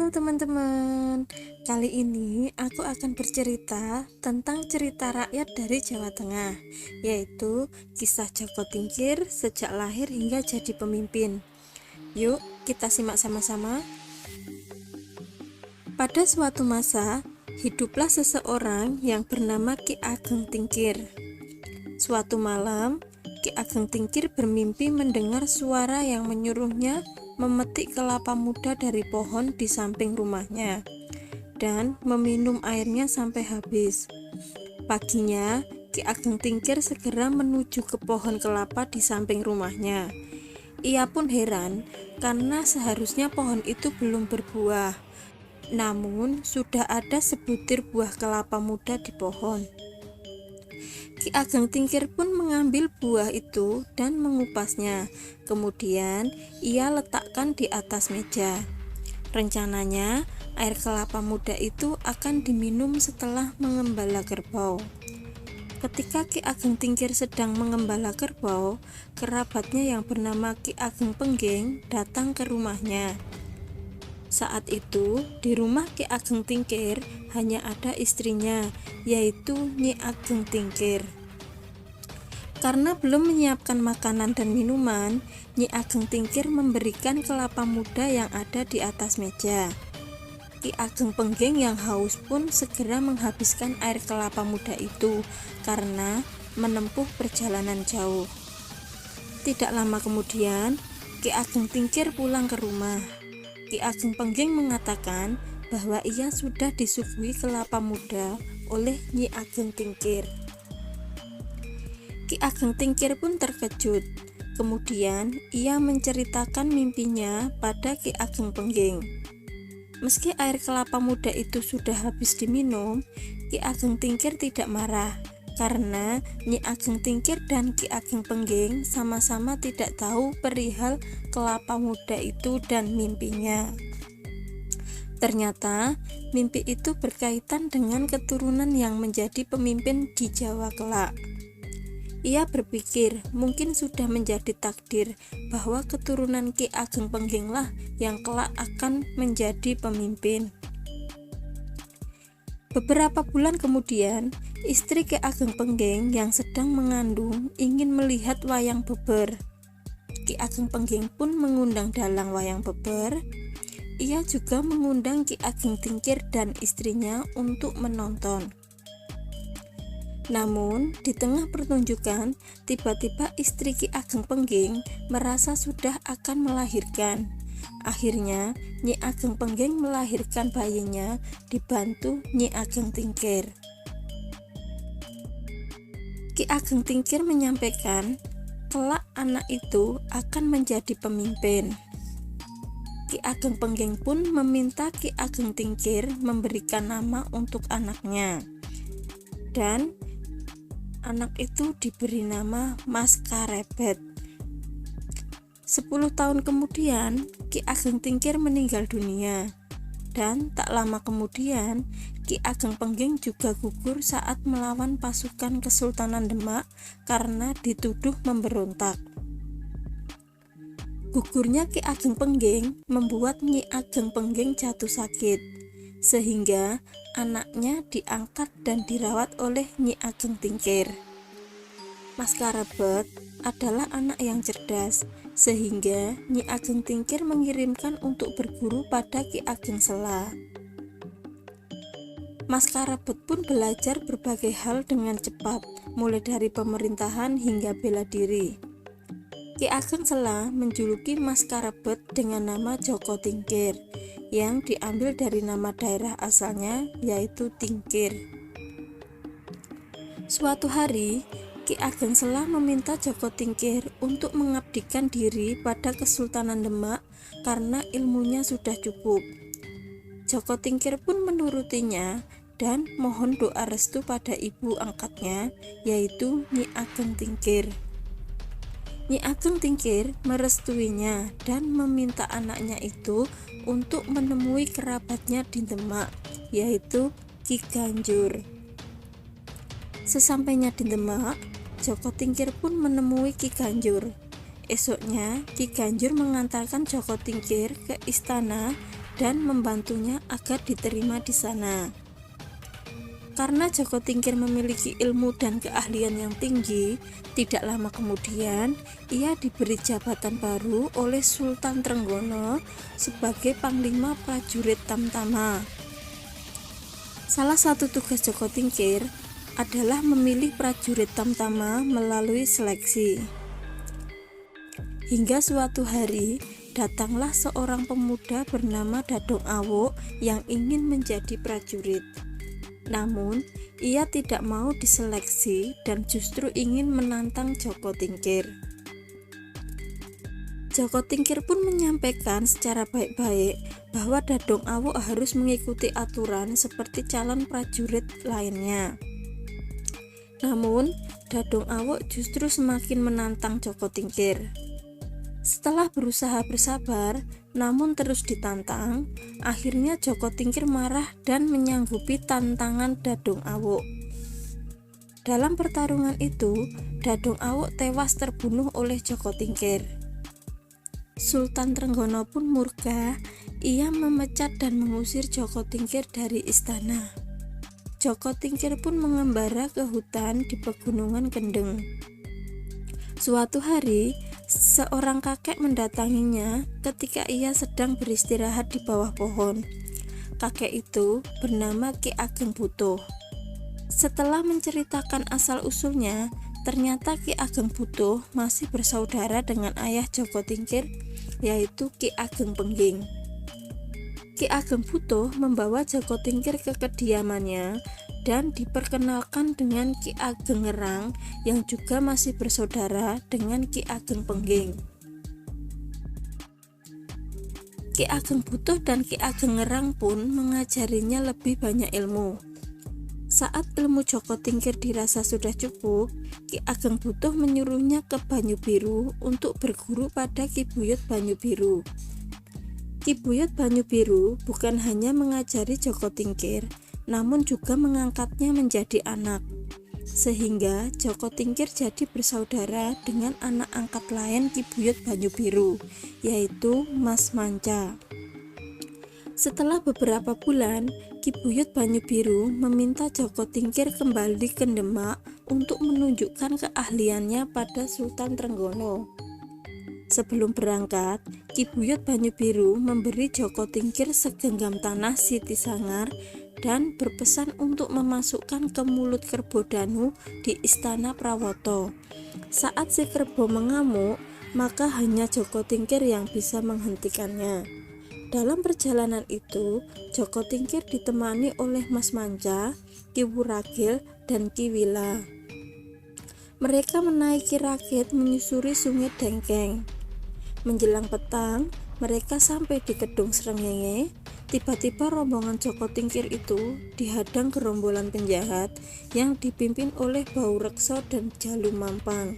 Halo teman-teman, kali ini aku akan bercerita tentang cerita rakyat dari Jawa Tengah, yaitu kisah Joko Tingkir sejak lahir hingga jadi pemimpin. Yuk kita simak sama-sama. Pada suatu masa, hiduplah seseorang yang bernama Ki Ageng Tingkir. Suatu malam, Ki Ageng Tingkir bermimpi mendengar suara yang menyuruhnya memetik kelapa muda dari pohon di samping rumahnya dan meminum airnya sampai habis. Paginya, Ki Ageng Tingkir segera menuju ke pohon kelapa di samping rumahnya. Ia pun heran karena seharusnya pohon itu belum berbuah, namun sudah ada sebutir buah kelapa muda di pohon. Ki Ageng Tingkir pun mengambil buah itu dan mengupasnya. Kemudian ia letakkan di atas meja. Rencananya air kelapa muda itu akan diminum setelah mengembala kerbau. Ketika Ki Ageng Tingkir sedang mengembala kerbau, kerabatnya yang bernama Ki Ageng Pengging datang ke rumahnya. Saat itu, di rumah Ki Ageng Tingkir hanya ada istrinya, yaitu Nyi Ageng Tingkir. Karena belum menyiapkan makanan dan minuman, Nyi Ageng Tingkir memberikan kelapa muda yang ada di atas meja. Ki Ageng Pengging yang haus pun segera menghabiskan air kelapa muda itu karena menempuh perjalanan jauh. Tidak lama kemudian, Ki Ageng Tingkir pulang ke rumah. Ki Ageng Pengging mengatakan bahwa ia sudah disuguhi kelapa muda oleh Nyi Ageng Tingkir. Ki Ageng Tingkir pun terkejut. Kemudian ia menceritakan mimpinya pada Ki Ageng Pengging. Meski air kelapa muda itu sudah habis diminum, Ki Ageng Tingkir tidak marah karena Nyi Ageng Tingkir dan Ki Ageng Pengging sama-sama tidak tahu perihal kelapa muda itu dan mimpinya. Ternyata mimpi itu berkaitan dengan keturunan yang menjadi pemimpin di Jawa kelak. Ia berpikir mungkin sudah menjadi takdir bahwa keturunan Ki Ageng Pengginglah yang kelak akan menjadi pemimpin. Beberapa bulan kemudian, istri Ki Ageng Pengging yang sedang mengandung ingin melihat wayang beber. Ki Ageng Pengging pun mengundang dalang wayang beber. Ia juga mengundang Ki Ageng Tingkir dan istrinya untuk menonton. Namun, di tengah pertunjukan, tiba-tiba istri Ki Ageng Pengging merasa sudah akan melahirkan. Akhirnya, Nyi Ageng Pengging melahirkan bayinya dibantu Nyi Ageng Tingkir. Ki Ageng Tingkir menyampaikan, kelak anak itu akan menjadi pemimpin. Ki Ageng Pengging pun meminta Ki Ageng Tingkir memberikan nama untuk anaknya. Dan anak itu diberi nama Mas Karebet. 10 tahun kemudian, Ki Ageng Tingkir meninggal dunia. Dan tak lama kemudian, Ki Ageng Pengging juga gugur saat melawan pasukan Kesultanan Demak karena dituduh memberontak. Gugurnya Ki Ageng Pengging membuat Nyi Ageng Pengging jatuh sakit, sehingga anaknya diangkat dan dirawat oleh Nyi Ageng Tingkir. Mas Karebet adalah anak yang cerdas, sehingga Nyi Ageng Tingkir mengirimkan untuk berguru pada Ki Ageng Sela. Mas Karebet pun belajar berbagai hal dengan cepat, mulai dari pemerintahan hingga bela diri. Ki Ageng Sela menjuluki Mas Karebet dengan nama Joko Tingkir, yang diambil dari nama daerah asalnya, yaitu Tingkir. Suatu hari, Ki Ageng Sela meminta Joko Tingkir untuk mengabdikan diri pada Kesultanan Demak karena ilmunya sudah cukup. Joko Tingkir pun menurutinya dan mohon doa restu pada ibu angkatnya, yaitu Nyi Ageng Tingkir. Nyi Ageng Tingkir merestuinya dan meminta anaknya itu untuk menemui kerabatnya di Demak, yaitu Ki Ganjur. Sesampainya di Demak, Joko Tingkir pun menemui Ki Ganjur. Esoknya, Ki Ganjur mengantarkan Joko Tingkir ke istana dan membantunya agar diterima di sana. Karena Joko Tingkir memiliki ilmu dan keahlian yang tinggi, tidak lama kemudian ia diberi jabatan baru oleh Sultan Trenggono sebagai Panglima Prajurit Tamtama. Salah satu tugas Joko Tingkir adalah memilih prajurit Tamtama melalui seleksi. Hingga suatu hari datanglah seorang pemuda bernama Dadong Awuk yang ingin menjadi prajurit. Namun, ia tidak mau diseleksi dan justru ingin menantang Joko Tingkir. Joko Tingkir pun menyampaikan secara baik-baik bahwa Dadong Awuk harus mengikuti aturan seperti calon prajurit lainnya. Namun, Dadong Awuk justru semakin menantang Joko Tingkir. Setelah berusaha bersabar, namun terus ditantang, akhirnya Joko Tingkir marah dan menyanggupi tantangan Dadong Awuk. Dalam pertarungan itu, Dadong Awuk tewas terbunuh oleh Joko Tingkir. Sultan Trenggono pun murka, ia memecat dan mengusir Joko Tingkir dari istana. Joko Tingkir pun mengembara ke hutan di Pegunungan Kendeng. Suatu hari, seorang kakek mendatanginya ketika ia sedang beristirahat di bawah pohon. Kakek itu bernama Ki Ageng Butuh. Setelah menceritakan asal-usulnya, ternyata Ki Ageng Butuh masih bersaudara dengan ayah Joko Tingkir, yaitu Ki Ageng Pengging. Ki Ageng Butuh membawa Joko Tingkir ke kediamannya dan diperkenalkan dengan Ki Ageng Ngerang yang juga masih bersaudara dengan Ki Ageng Pengging. Ki Ageng Butuh dan Ki Ageng Ngerang pun mengajarinya lebih banyak ilmu. Saat ilmu Joko Tingkir dirasa sudah cukup, Ki Ageng Butuh menyuruhnya ke Banyu Biru untuk berguru pada Ki Buyut Banyu Biru. Ki Buyut Banyu Biru bukan hanya mengajari Joko Tingkir, namun juga mengangkatnya menjadi anak, sehingga Joko Tingkir jadi bersaudara dengan anak angkat lain Ki Buyut Banyu Biru, yaitu Mas Manca. Setelah beberapa bulan, Ki Buyut Banyu Biru meminta Joko Tingkir kembali ke Demak untuk menunjukkan keahliannya pada Sultan Trenggono. Sebelum berangkat, Ki Buyut Banyu Biru memberi Joko Tingkir segenggam tanah Siti Sangar dan berpesan untuk memasukkan ke mulut Kerbo Danu di Istana Prawoto. Saat si Kerbo mengamuk, maka hanya Joko Tingkir yang bisa menghentikannya. Dalam perjalanan itu, Joko Tingkir ditemani oleh Mas Manca, Ki Wuragil, dan Ki Wila. Mereka menaiki rakit menyusuri Sungai Dengkeng. Menjelang petang, mereka sampai di Kedung Srengenge. Tiba-tiba rombongan Joko Tingkir itu dihadang gerombolan penjahat yang dipimpin oleh Bau Rekso dan Jalu Mampang.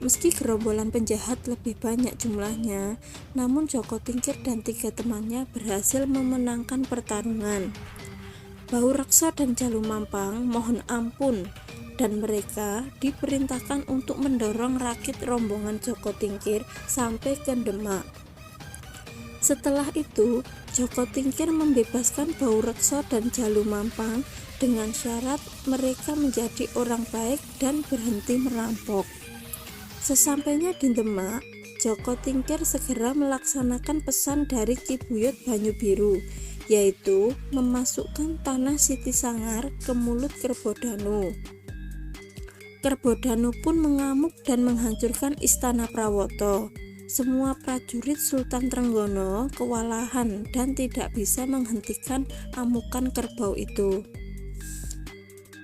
Meski gerombolan penjahat lebih banyak jumlahnya, namun Joko Tingkir dan 3 temannya berhasil memenangkan pertarungan. Bau Rekso dan Jalu Mampang mohon ampun dan mereka diperintahkan untuk mendorong rakit rombongan Joko Tingkir sampai ke Demak. Setelah itu, Joko Tingkir membebaskan Bau Rekso dan Jalu Mampang dengan syarat mereka menjadi orang baik dan berhenti merampok. Sesampainya di Demak, Joko Tingkir segera melaksanakan pesan dari Ki Buyut Banyu Biru, yaitu memasukkan tanah Siti Sangar ke mulut Kerbo Danu. Kerbo Danu pun mengamuk dan menghancurkan Istana Prawoto. Semua prajurit Sultan Trenggono kewalahan dan tidak bisa menghentikan amukan kerbau itu.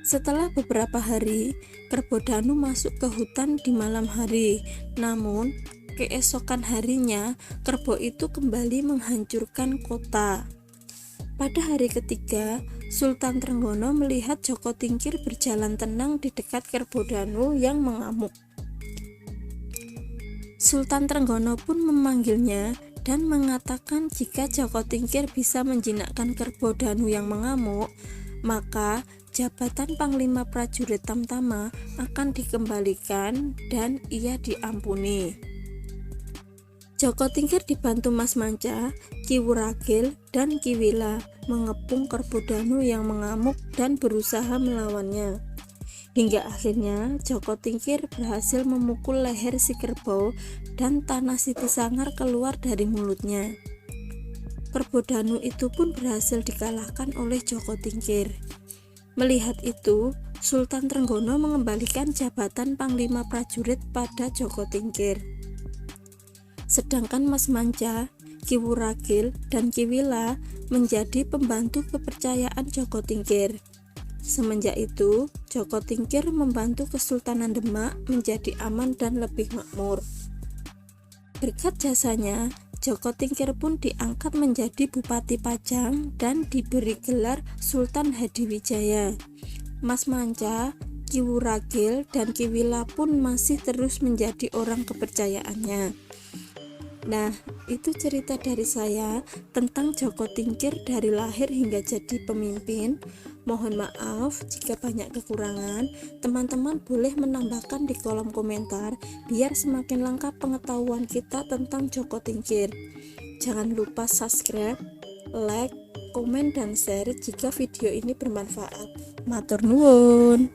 Setelah beberapa hari, Kerbo Danu masuk ke hutan di malam hari. Namun, keesokan harinya, kerbau itu kembali menghancurkan kota. Pada hari ketiga, Sultan Trenggono melihat Joko Tingkir berjalan tenang di dekat Kerbo Danu yang mengamuk. Sultan Trenggono pun memanggilnya dan mengatakan jika Joko Tingkir bisa menjinakkan Kerbo Danu yang mengamuk, maka jabatan Panglima Prajurit Tamtama akan dikembalikan dan ia diampuni. Joko Tingkir dibantu Mas Manca, Ki Wuragil, dan Ki Wila mengepung Kerbodanu yang mengamuk dan berusaha melawannya. Hingga akhirnya Joko Tingkir berhasil memukul leher si kerbau dan tanah Siti Sangar keluar dari mulutnya. Kerbodanu itu pun berhasil dikalahkan oleh Joko Tingkir. Melihat itu, Sultan Trenggono mengembalikan jabatan Panglima Prajurit pada Joko Tingkir. Sedangkan Mas Manca, Ki Wuragil, dan Ki Wila menjadi pembantu kepercayaan Joko Tingkir. Semenjak itu, Joko Tingkir membantu Kesultanan Demak menjadi aman dan lebih makmur. Berkat jasanya, Joko Tingkir pun diangkat menjadi Bupati Pajang dan diberi gelar Sultan Hadiwijaya. Mas Manca, Ki Wuragil, dan Ki Wila pun masih terus menjadi orang kepercayaannya. Nah, itu cerita dari saya tentang Joko Tingkir dari lahir hingga jadi pemimpin. Mohon maaf jika banyak kekurangan. Teman-teman boleh menambahkan di kolom komentar biar semakin lengkap pengetahuan kita tentang Joko Tingkir. Jangan lupa subscribe, like, komen, dan share jika video ini bermanfaat. Matur nuwun.